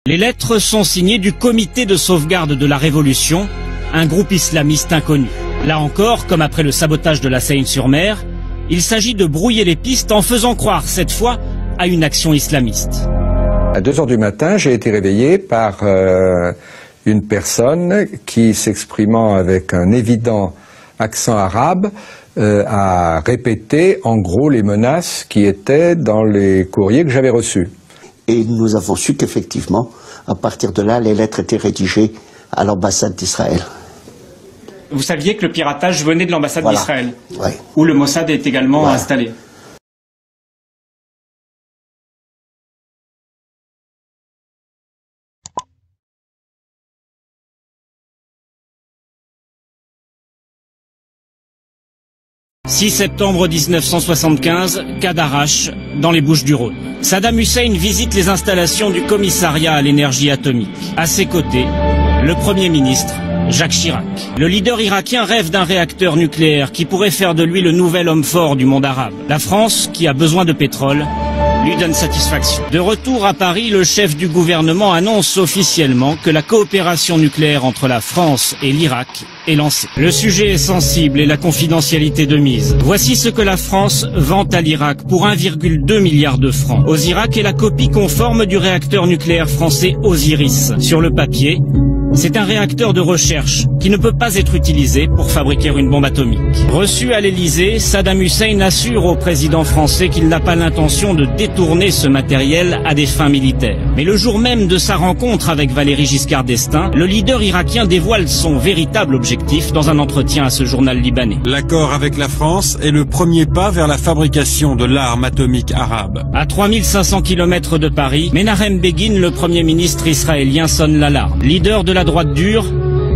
Les lettres sont signées du Comité de sauvegarde de la Révolution, un groupe islamiste inconnu. Là encore, comme après le sabotage de la Seine-sur-Mer, il s'agit de brouiller les pistes en faisant croire, cette fois, à une action islamiste. À 2 heures du matin, j'ai été réveillé par une personne qui, s'exprimant avec un évident accent arabe, a répété en gros les menaces qui étaient dans les courriers que j'avais reçus. Et nous avons su qu'effectivement, à partir de là, les lettres étaient rédigées à l'ambassade d'Israël. Vous saviez que le piratage venait de l'ambassade d'Israël, oui, où le Mossad est également installé. « 6 septembre 1975, Cadarache, dans les Bouches-du-Rhône. Saddam Hussein visite les installations du commissariat à l'énergie atomique. À ses côtés, le Premier ministre, Jacques Chirac. Le leader irakien rêve d'un réacteur nucléaire qui pourrait faire de lui le nouvel homme fort du monde arabe. La France, qui a besoin de pétrole, lui donne satisfaction. De retour à Paris, le chef du gouvernement annonce officiellement que la coopération nucléaire entre la France et l'Irak est lancée. Le sujet est sensible et la confidentialité de mise. Voici ce que la France vante à l'Irak pour 1,2 milliard de francs. Osirak est la copie conforme du réacteur nucléaire français Osiris. Sur le papier, c'est un réacteur de recherche qui ne peut pas être utilisé pour fabriquer une bombe atomique. Reçu à l'Élysée, Saddam Hussein assure au président français qu'il n'a pas l'intention de détourner ce matériel à des fins militaires. Mais le jour même de sa rencontre avec Valéry Giscard d'Estaing, le leader irakien dévoile son véritable objectif dans un entretien à ce journal libanais. L'accord avec la France est le premier pas vers la fabrication de l'arme atomique arabe. À 3500 km de Paris, Menahem Begin, le premier ministre israélien, sonne l'alarme. Leader de la droite dure,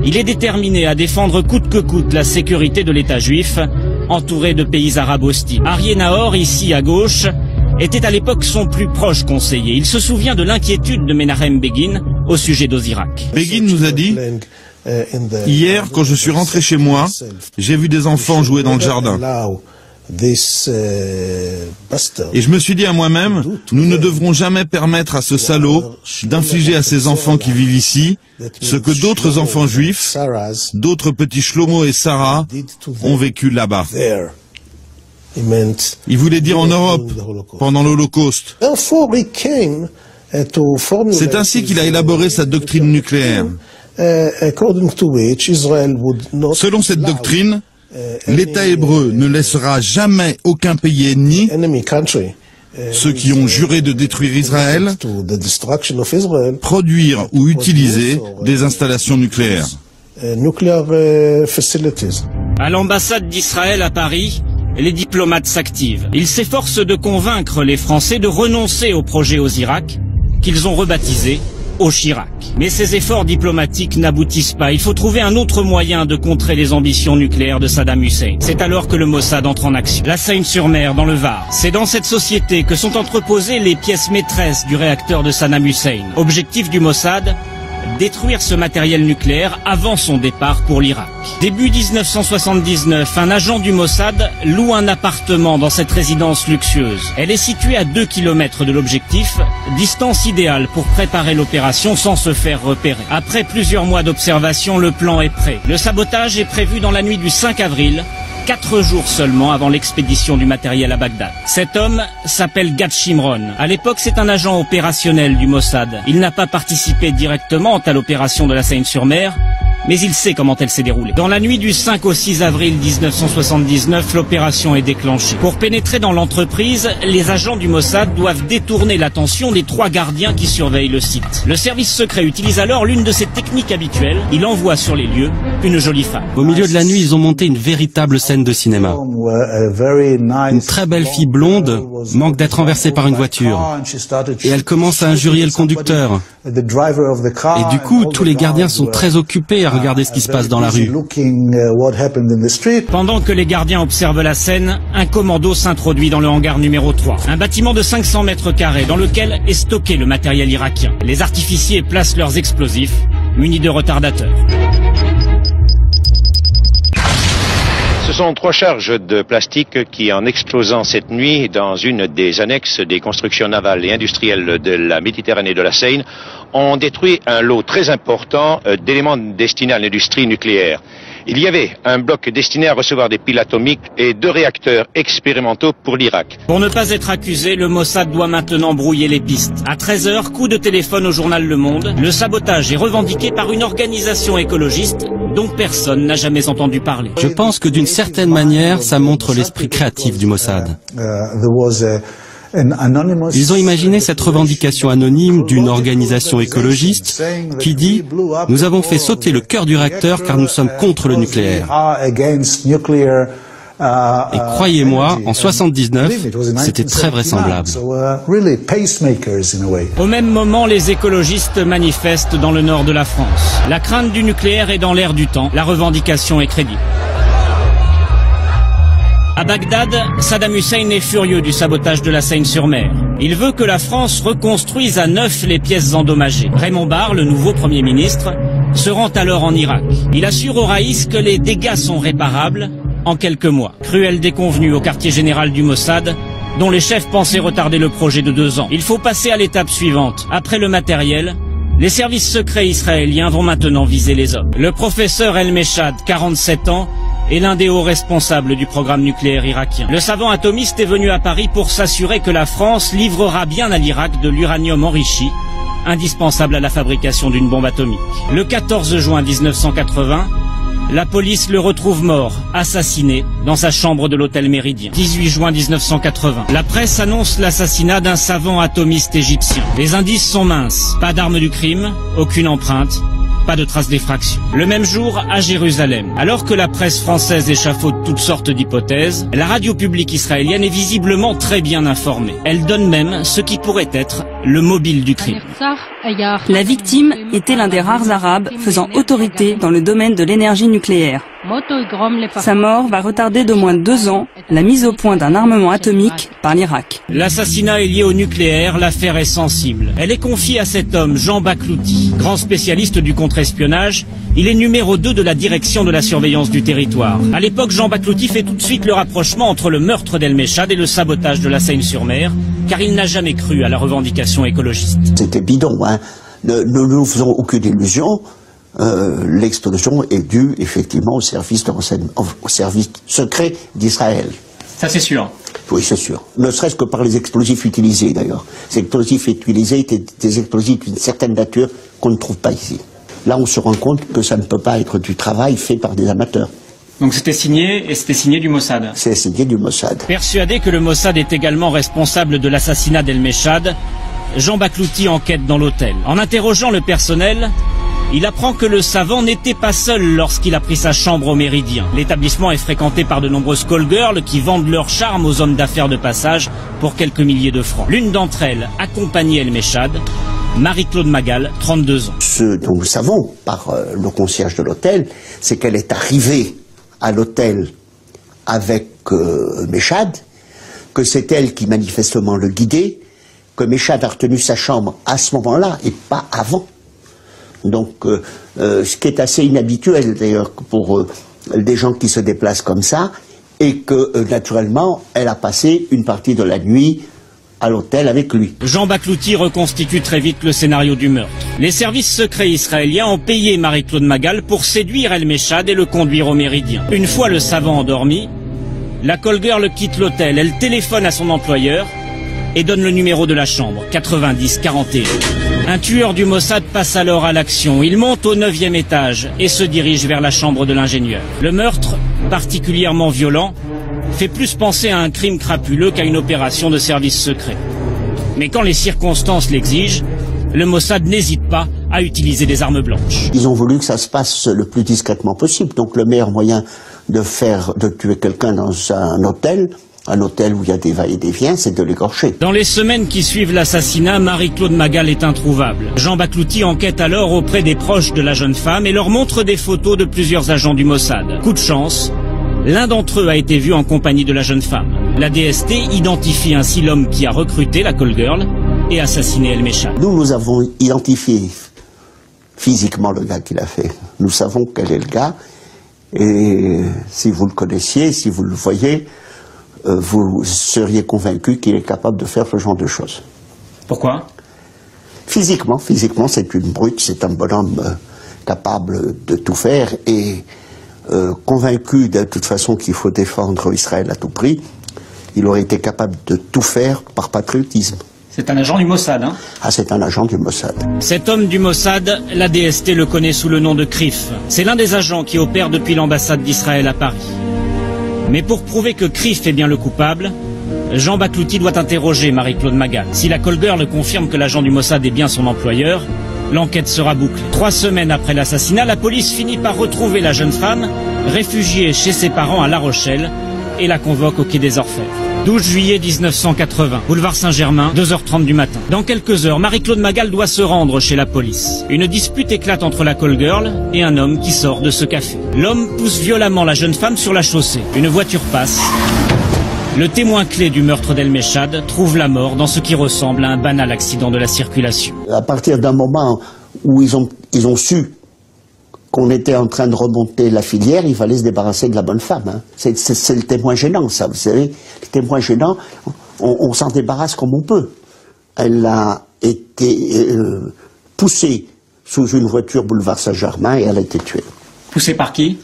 il est déterminé à défendre coûte que coûte la sécurité de l'État juif, entouré de pays arabes hostiles. Arié Nahor, ici à gauche, était à l'époque son plus proche conseiller. Il se souvient de l'inquiétude de Menahem Begin au sujet d'Osirak. Begin nous a dit: hier, quand je suis rentré chez moi, j'ai vu des enfants jouer dans le jardin. Et je me suis dit à moi-même, nous ne devrons jamais permettre à ce salaud d'infliger à ces enfants qui vivent ici ce que d'autres enfants juifs, d'autres petits Shlomo et Sarah, ont vécu là-bas. Il voulait dire en Europe, pendant l'Holocauste. C'est ainsi qu'il a élaboré sa doctrine nucléaire. Selon cette doctrine, l'État hébreu ne laissera jamais aucun pays ennemi, ceux qui ont juré de détruire Israël, produire ou utiliser des installations nucléaires. À l'ambassade d'Israël à Paris, les diplomates s'activent. Ils s'efforcent de convaincre les Français de renoncer au projet Osirak, qu'ils ont rebaptisé au Chirac. Mais ces efforts diplomatiques n'aboutissent pas. Il faut trouver un autre moyen de contrer les ambitions nucléaires de Saddam Hussein. C'est alors que le Mossad entre en action. La Seine-sur-Mer, dans le Var. C'est dans cette société que sont entreposées les pièces maîtresses du réacteur de Saddam Hussein. Objectif du Mossad: détruire ce matériel nucléaire avant son départ pour l'Irak. Début 1979, un agent du Mossad loue un appartement dans cette résidence luxueuse. Elle est située à 2 km de l'objectif, distance idéale pour préparer l'opération sans se faire repérer. Après plusieurs mois d'observation, le plan est prêt. Le sabotage est prévu dans la nuit du 5 avril, 4 jours seulement avant l'expédition du matériel à Bagdad. Cet homme s'appelle Gad Shimron. À l'époque, c'est un agent opérationnel du Mossad. Il n'a pas participé directement à l'opération de la Seine-sur-Mer, mais il sait comment elle s'est déroulée. Dans la nuit du 5 au 6 avril 1979, l'opération est déclenchée. Pour pénétrer dans l'entreprise, les agents du Mossad doivent détourner l'attention des 3 gardiens qui surveillent le site. Le service secret utilise alors l'une de ses techniques habituelles. Il envoie sur les lieux une jolie femme. Au milieu de la nuit, ils ont monté une véritable scène de cinéma. Une très belle fille blonde manque d'être renversée par une voiture. Et elle commence à injurier le conducteur. Et du coup, tous les gardiens sont très occupés à regarder ce qui se passe dans la rue. Pendant que les gardiens observent la scène, un commando s'introduit dans le hangar numéro 3. Un bâtiment de 500 mètres carrés dans lequel est stocké le matériel irakien. Les artificiers placent leurs explosifs, munis de retardateurs. Ce sont 3 charges de plastique qui, en explosant cette nuit dans une des annexes des constructions navales et industrielles de la Méditerranée et de la Seine, ont détruit un lot très important d'éléments destinés à l'industrie nucléaire. Il y avait un bloc destiné à recevoir des piles atomiques et 2 réacteurs expérimentaux pour l'Irak. Pour ne pas être accusé, le Mossad doit maintenant brouiller les pistes. À 13h, coup de téléphone au journal Le Monde. Le sabotage est revendiqué par une organisation écologiste dont personne n'a jamais entendu parler. Je pense que d'une certaine manière, ça montre l'esprit créatif du Mossad. Ils ont imaginé cette revendication anonyme d'une organisation écologiste qui dit « Nous avons fait sauter le cœur du réacteur car nous sommes contre le nucléaire ». Et croyez-moi, en 79, c'était très vraisemblable. Au même moment, les écologistes manifestent dans le nord de la France. La crainte du nucléaire est dans l'air du temps. La revendication est crédible. À Bagdad, Saddam Hussein est furieux du sabotage de la Seine-sur-Mer. Il veut que la France reconstruise à neuf les pièces endommagées. Raymond Barre, le nouveau Premier ministre, se rend alors en Irak. Il assure au Raïs que les dégâts sont réparables en quelques mois. Cruelle déconvenue au quartier général du Mossad, dont les chefs pensaient retarder le projet de 2 ans. Il faut passer à l'étape suivante. Après le matériel, les services secrets israéliens vont maintenant viser les hommes. Le professeur El Meshad, 47 ans, est l'un des hauts responsables du programme nucléaire irakien. Le savant atomiste est venu à Paris pour s'assurer que la France livrera bien à l'Irak de l'uranium enrichi, indispensable à la fabrication d'une bombe atomique. Le 14 juin 1980, la police le retrouve mort, assassiné, dans sa chambre de l'hôtel Méridien. 18 juin 1980. La presse annonce l'assassinat d'un savant atomiste égyptien. Les indices sont minces. Pas d'arme du crime, aucune empreinte, pas de traces d'effraction. Le même jour, à Jérusalem, alors que la presse française échafaude toutes sortes d'hypothèses, la radio publique israélienne est visiblement très bien informée. Elle donne même ce qui pourrait être le mobile du crime. La victime était l'un des rares Arabes faisant autorité dans le domaine de l'énergie nucléaire. Sa mort va retarder d'au moins 2 ans la mise au point d'un armement atomique par l'Irak. L'assassinat est lié au nucléaire, l'affaire est sensible. Elle est confiée à cet homme, Jean Baklouti. Grand spécialiste du contre-espionnage, il est numéro 2 de la direction de la surveillance du territoire. À l'époque, Jean Baklouti fait tout de suite le rapprochement entre le meurtre d'El Meshad et le sabotage de la Seine-sur-Mer, car il n'a jamais cru à la revendication écologiste. C'était bidon, hein. Ne nous faisons aucune illusion. L'explosion est due effectivement au service secret d'Israël. Ça c'est sûr. Oui, c'est sûr. Ne serait-ce que par les explosifs utilisés d'ailleurs. Ces explosifs utilisés étaient des explosifs d'une certaine nature qu'on ne trouve pas ici. Là, on se rend compte que ça ne peut pas être du travail fait par des amateurs. Donc c'était signé, et c'était signé du Mossad. C'est signé du Mossad. Persuadé que le Mossad est également responsable de l'assassinat d'El Meshad, Jean Baklouti enquête dans l'hôtel. En interrogeant le personnel, il apprend que le savant n'était pas seul lorsqu'il a pris sa chambre au Méridien. L'établissement est fréquenté par de nombreuses call girls qui vendent leur charme aux hommes d'affaires de passage pour quelques milliers de francs. L'une d'entre elles accompagnait El Meshad, Marie-Claude Magal, 32 ans. Ce dont nous savons par le concierge de l'hôtel, c'est qu'elle est arrivée à l'hôtel avec Meshad, que c'est elle qui manifestement le guidait, que Meshad a retenu sa chambre à ce moment-là et pas avant. Donc, ce qui est assez inhabituel d'ailleurs pour des gens qui se déplacent comme ça, et que naturellement, elle a passé une partie de la nuit à l'hôtel avec lui. Jean Baklouti reconstitue très vite le scénario du meurtre. Les services secrets israéliens ont payé Marie-Claude Magal pour séduire El Meshad et le conduire au Méridien. Une fois le savant endormi, la call girl quitte l'hôtel, elle téléphone à son employeur et donne le numéro de la chambre, 90-41. Un tueur du Mossad passe alors à l'action. Il monte au 9e étage et se dirige vers la chambre de l'ingénieur. Le meurtre, particulièrement violent, fait plus penser à un crime crapuleux qu'à une opération de service secret. Mais quand les circonstances l'exigent, le Mossad n'hésite pas à utiliser des armes blanches. Ils ont voulu que ça se passe le plus discrètement possible. Donc le meilleur moyen de tuer quelqu'un dans un hôtel où il y a des va-et-vient, c'est de l'égorger. Dans les semaines qui suivent l'assassinat, Marie-Claude Magal est introuvable. Jean Baklouti enquête alors auprès des proches de la jeune femme et leur montre des photos de plusieurs agents du Mossad. Coup de chance, l'un d'entre eux a été vu en compagnie de la jeune femme. La DST identifie ainsi l'homme qui a recruté la call girl et assassiné El Meshad. Nous avons identifié physiquement le gars qui l'a fait. Nous savons quel est le gars. Et si vous le connaissiez, si vous le voyez, vous seriez convaincu qu'il est capable de faire ce genre de choses. Pourquoi? Physiquement, c'est une brute, c'est un bonhomme capable de tout faire et convaincu de toute façon qu'il faut défendre Israël à tout prix, il aurait été capable de tout faire par patriotisme. C'est un agent du Mossad, hein? Ah, c'est un agent du Mossad. Cet homme du Mossad, la DST le connaît sous le nom de Krif. C'est l'un des agents qui opère depuis l'ambassade d'Israël à Paris. Mais pour prouver que Krif est bien le coupable, Jean Baklouti doit interroger Marie-Claude Magal. Si la call girl confirme que l'agent du Mossad est bien son employeur, l'enquête sera bouclée. 3 semaines après l'assassinat, la police finit par retrouver la jeune femme, réfugiée chez ses parents à La Rochelle, et la convoque au quai des Orfèvres. 12 juillet 1980, boulevard Saint-Germain, 2h30 du matin. Dans quelques heures, Marie-Claude Magal doit se rendre chez la police. Une dispute éclate entre la call girl et un homme qui sort de ce café. L'homme pousse violemment la jeune femme sur la chaussée. Une voiture passe. Le témoin clé du meurtre d'El Mechad trouve la mort dans ce qui ressemble à un banal accident de la circulation. À partir d'un moment où ils ont su qu'on était en train de remonter la filière, il fallait se débarrasser de la bonne femme. Hein. C'est le témoin gênant, ça, vous savez. Le témoin gênant, on s'en débarrasse comme on peut. Elle a été poussée sous une voiture boulevard Saint-Germain et elle a été tuée. Poussée par qui?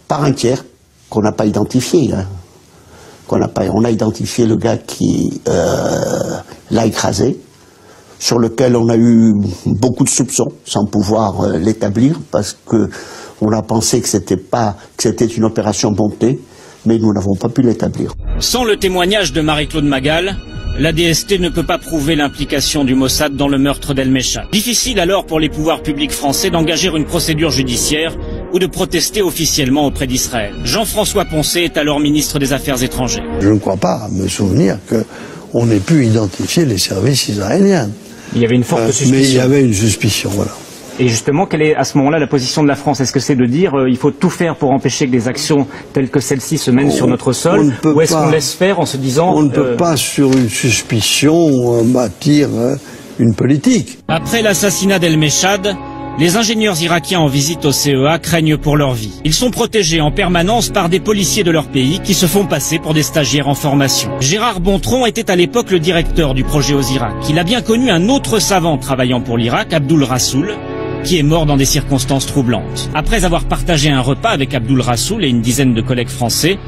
Par un tiers qu'on n'a pas identifié. Hein. On a identifié le gars qui l'a écrasé, sur lequel on a eu beaucoup de soupçons, sans pouvoir l'établir, parce que on a pensé que c'était une opération montée, mais nous n'avons pas pu l'établir. Sans le témoignage de Marie-Claude Magal, la DST ne peut pas prouver l'implication du Mossad dans le meurtre d'El Mechad. Difficile alors pour les pouvoirs publics français d'engager une procédure judiciaire ou de protester officiellement auprès d'Israël. Jean-François Poncet est alors ministre des Affaires étrangères. Je ne crois pas me souvenir qu'on ait pu identifier les services israéliens. Il y avait une forte suspicion. Mais il y avait une suspicion, voilà. Et justement, quelle est à ce moment-là la position de la France? Est-ce que c'est de dire il faut tout faire pour empêcher que des actions telles que celle-ci se mènent sur notre sol? Ou est-ce qu'on laisse faire en se disant... On ne peut pas, sur une suspicion, bâtir une politique. Après l'assassinat d'El Mechad, les ingénieurs irakiens en visite au CEA craignent pour leur vie. Ils sont protégés en permanence par des policiers de leur pays qui se font passer pour des stagiaires en formation. Gérard Bontron était à l'époque le directeur du projet Osirak. Il a bien connu un autre savant travaillant pour l'Irak, Abdul Rassoul, qui est mort dans des circonstances troublantes. Après avoir partagé un repas avec Abdul Rassoul et une dizaine de collègues français,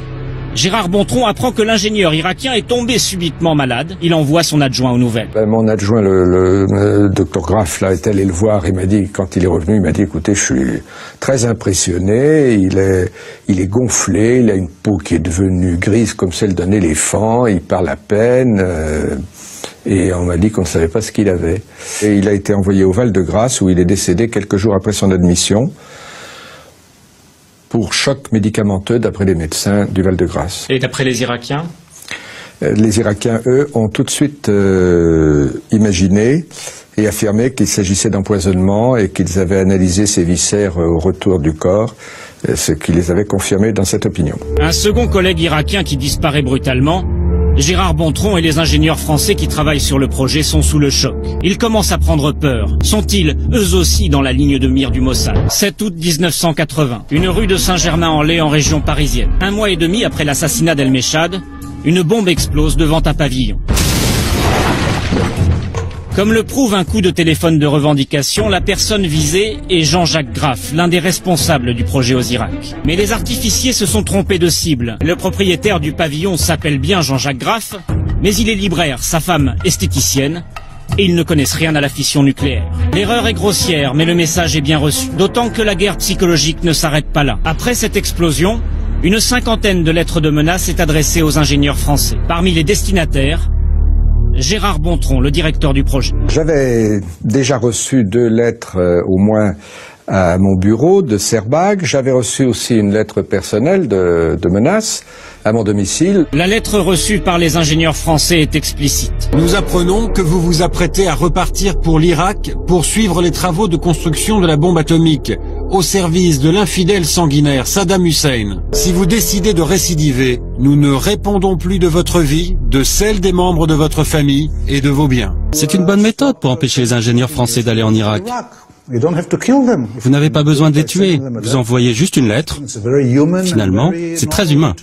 Gérard Bontron apprend que l'ingénieur irakien est tombé subitement malade. Il envoie son adjoint aux nouvelles. Mon adjoint, le docteur Graff, là, est allé le voir. Il m'a dit, quand il est revenu, il m'a dit, écoutez, je suis très impressionné. Il est gonflé. Il a une peau qui est devenue grise comme celle d'un éléphant. Il parle à peine. Et on m'a dit qu'on ne savait pas ce qu'il avait. Et il a été envoyé au Val-de-Grâce où il est décédé quelques jours après son admission, pour choc médicamenteux d'après les médecins du Val-de-Grâce. Et d'après les Irakiens? Les Irakiens, eux, ont tout de suite imaginé et affirmé qu'il s'agissait d'empoisonnement et qu'ils avaient analysé ses viscères au retour du corps, ce qui les avait confirmés dans cette opinion. Un second collègue irakien qui disparaît brutalement, Gérard Bontron et les ingénieurs français qui travaillent sur le projet sont sous le choc. Ils commencent à prendre peur. Sont-ils, eux aussi, dans la ligne de mire du Mossad? 7 août 1980, une rue de Saint-Germain-en-Laye en région parisienne. 1 mois et demi après l'assassinat d'El Mechad, une bombe explose devant un pavillon. Comme le prouve un coup de téléphone de revendication, la personne visée est Jean-Jacques Graff, l'un des responsables du projet Osirak. Mais les artificiers se sont trompés de cible. Le propriétaire du pavillon s'appelle bien Jean-Jacques Graff, mais il est libraire, sa femme esthéticienne, et ils ne connaissent rien à la fission nucléaire. L'erreur est grossière, mais le message est bien reçu. D'autant que la guerre psychologique ne s'arrête pas là. Après cette explosion, une 50aine de lettres de menaces est adressée aux ingénieurs français. Parmi les destinataires, Gérard Bontron, le directeur du projet. J'avais déjà reçu 2 lettres au moins à mon bureau de Serbag. J'avais reçu aussi une lettre personnelle de menace à mon domicile. La lettre reçue par les ingénieurs français est explicite. Nous apprenons que vous vous apprêtez à repartir pour l'Irak pour suivre les travaux de construction de la bombe atomique au service de l'infidèle sanguinaire Saddam Hussein. Si vous décidez de récidiver, nous ne répondons plus de votre vie, de celle des membres de votre famille et de vos biens. C'est une bonne méthode pour empêcher les ingénieurs français d'aller en Irak. Vous n'avez pas besoin de les tuer, vous envoyez juste une lettre. Finalement, c'est très humain.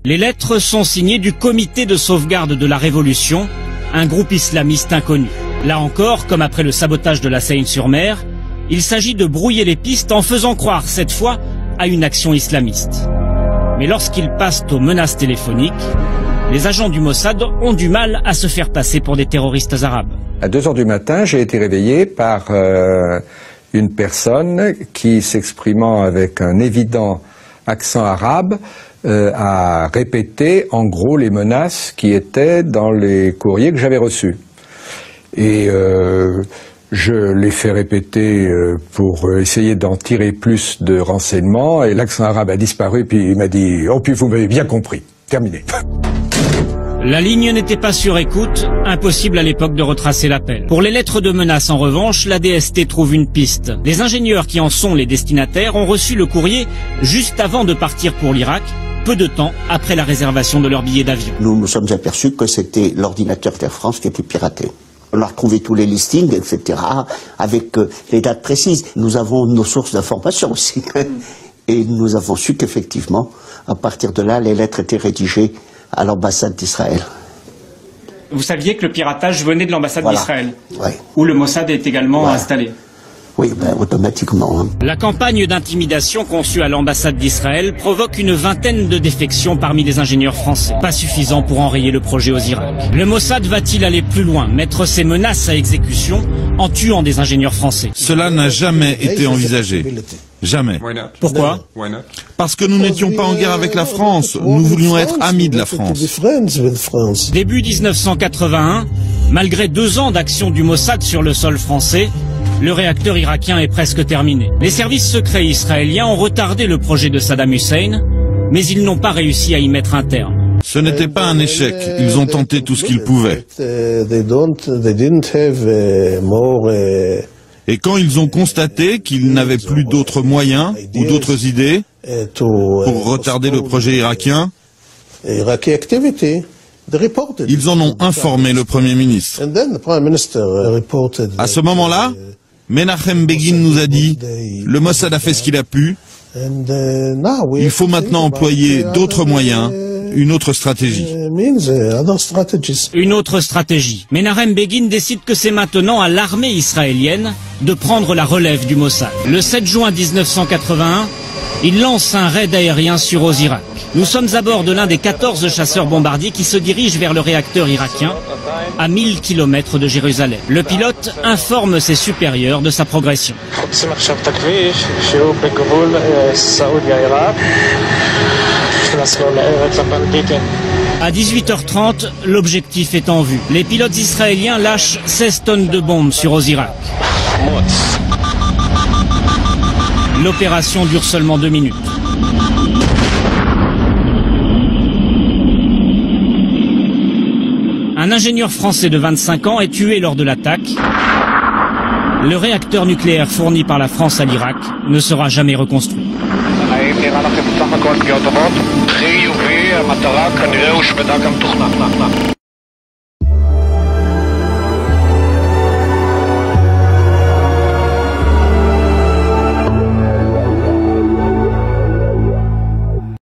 Les lettres sont signées du Comité de sauvegarde de la Révolution, un groupe islamiste inconnu. Là encore, comme après le sabotage de la Seine-sur-Mer, il s'agit de brouiller les pistes en faisant croire, cette fois, à une action islamiste. Mais lorsqu'ils passent aux menaces téléphoniques, les agents du Mossad ont du mal à se faire passer pour des terroristes arabes. À 2 heures du matin, j'ai été réveillé par une personne qui, s'exprimant avec un évident accent arabe, a répété en gros les menaces qui étaient dans les courriers que j'avais reçus. Et je l'ai fait répéter pour essayer d'en tirer plus de renseignements, et l'accent arabe a disparu, puis il m'a dit « Oh, puis vous m'avez bien compris, terminé ». La ligne n'était pas sur écoute, impossible à l'époque de retracer l'appel. Pour les lettres de menace, en revanche, la DST trouve une piste. Les ingénieurs qui en sont les destinataires ont reçu le courrier juste avant de partir pour l'Irak, peu de temps après la réservation de leur billet d'avion. Nous nous sommes aperçus que c'était l'ordinateur d'Air France qui était piraté. On a retrouvé tous les listings, etc., avec les dates précises. Nous avons nos sources d'information aussi. Et nous avons su qu'effectivement, à partir de là, les lettres étaient rédigées à l'ambassade d'Israël. Vous saviez que le piratage venait de l'ambassade d'Israël, où le Mossad est également installé. Oui, automatiquement. Hein. La campagne d'intimidation conçue à l'ambassade d'Israël provoque une vingtaine de défections parmi les ingénieurs français. Pas suffisant pour enrayer le projet aux Irak. Le Mossad va-t-il aller plus loin, mettre ses menaces à exécution en tuant des ingénieurs français? Cela n'a jamais été envisagé. Jamais. Pourquoi? Parce que nous n'étions pas en guerre avec la France. Nous voulions être amis de la France. Début 1981, malgré 2 ans d'action du Mossad sur le sol français, le réacteur irakien est presque terminé. Les services secrets israéliens ont retardé le projet de Saddam Hussein, mais ils n'ont pas réussi à y mettre un terme. Ce n'était pas un échec, ils ont tenté tout ce qu'ils pouvaient. Et quand ils ont constaté qu'ils n'avaient plus d'autres moyens ou d'autres idées pour retarder le projet irakien, ils en ont informé le Premier ministre. À ce moment-là, Menachem Begin nous a dit « Le Mossad a fait ce qu'il a pu, il faut maintenant employer d'autres moyens, une autre stratégie. » Une autre stratégie. Menachem Begin décide que c'est maintenant à l'armée israélienne de prendre la relève du Mossad. Le 7 juin 1981, il lance un raid aérien sur Osirak. Nous sommes à bord de l'un des 14 chasseurs bombardiers qui se dirigent vers le réacteur irakien, à 1000 km de Jérusalem. Le pilote informe ses supérieurs de sa progression. À 18h30, l'objectif est en vue. Les pilotes israéliens lâchent 16 tonnes de bombes sur Osirak. L'opération dure seulement 2 minutes. Un ingénieur français de 25 ans est tué lors de l'attaque. Le réacteur nucléaire fourni par la France à l'Irak ne sera jamais reconstruit.